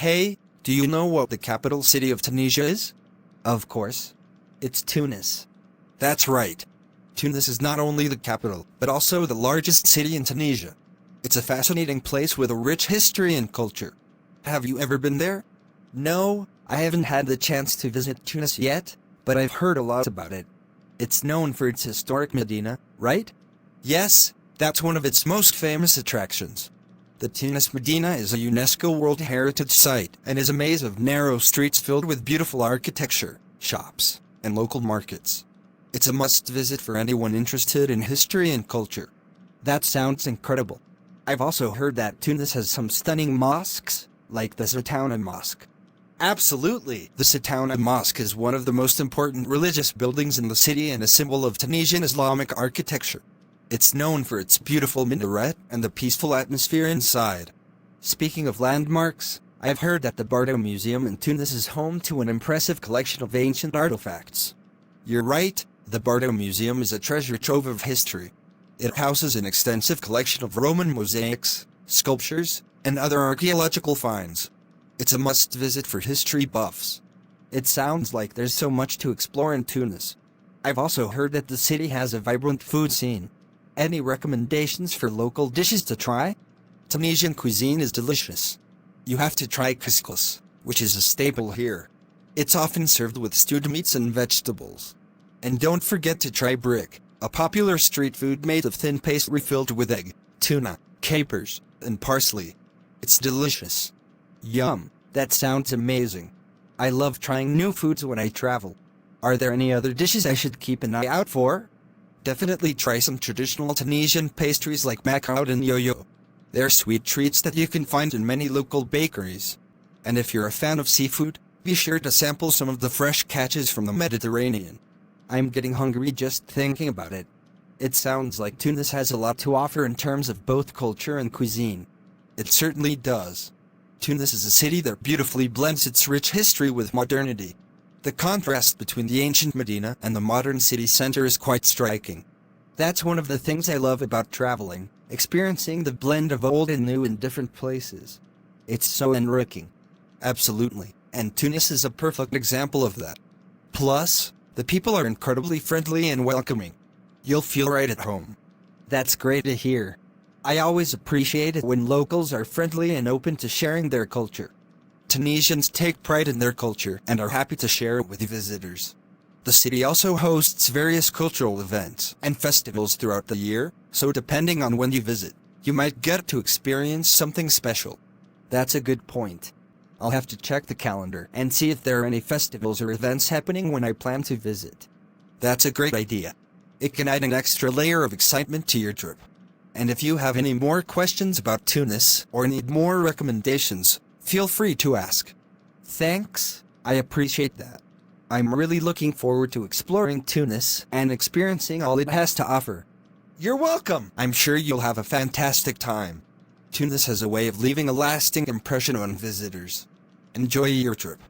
Hey, do you know what the capital city of Tunisia is? Of course. It's Tunis. That's right. Tunis is not only the capital, but also the largest city in Tunisia. It's a fascinating place with a rich history and culture. Have you ever been there? No, I haven't had the chance to visit Tunis yet, but I've heard a lot about it. It's known for its historic Medina, right? Yes, that's one of its most famous attractions. The Tunis Medina is a UNESCO World Heritage Site and is a maze of narrow streets filled with beautiful architecture, shops, and local markets. It's a must-visit for anyone interested in history and culture. That sounds incredible. I've also heard that Tunis has some stunning mosques, like the Zaytouna Mosque. Absolutely! The Zaytouna Mosque is one of the most important religious buildings in the city and a symbol of Tunisian Islamic architecture. It's known for its beautiful minaret and the peaceful atmosphere inside. Speaking of landmarks, I've heard that the Bardo Museum in Tunis is home to an impressive collection of ancient artifacts. You're right, the Bardo Museum is a treasure trove of history. It houses an extensive collection of Roman mosaics, sculptures, and other archaeological finds. It's a must-visit for history buffs. It sounds like there's so much to explore in Tunis. I've also heard that the city has a vibrant food scene. Any recommendations for local dishes to try? Tunisian cuisine is delicious. You have to try couscous, which is a staple here. It's often served with stewed meats and vegetables. And don't forget to try brick, a popular street food made of thin pastry filled with egg, tuna, capers, and parsley. It's delicious. Yum, that sounds amazing. I love trying new foods when I travel. Are there any other dishes I should keep an eye out for? Definitely try some traditional Tunisian pastries like macaroon and yo-yo. They're sweet treats that you can find in many local bakeries. And if you're a fan of seafood, be sure to sample some of the fresh catches from the Mediterranean. I'm getting hungry just thinking about it. It sounds like Tunis has a lot to offer in terms of both culture and cuisine. It certainly does. Tunis is a city that beautifully blends its rich history with modernity. The contrast between the ancient Medina and the modern city center is quite striking. That's one of the things I love about traveling, experiencing the blend of old and new in different places. It's so enriching. Absolutely, and Tunis is a perfect example of that. Plus, the people are incredibly friendly and welcoming. You'll feel right at home. That's great to hear. I always appreciate it when locals are friendly and open to sharing their culture. Tunisians take pride in their culture and are happy to share it with visitors. The city also hosts various cultural events and festivals throughout the year, so depending on when you visit, you might get to experience something special. That's a good point. I'll have to check the calendar and see if there are any festivals or events happening when I plan to visit. That's a great idea. It can add an extra layer of excitement to your trip. And if you have any more questions about Tunis or need more recommendations, feel free to ask. Thanks, I appreciate that. I'm really looking forward to exploring Tunis and experiencing all it has to offer. You're welcome! I'm sure you'll have a fantastic time. Tunis has a way of leaving a lasting impression on visitors. Enjoy your trip.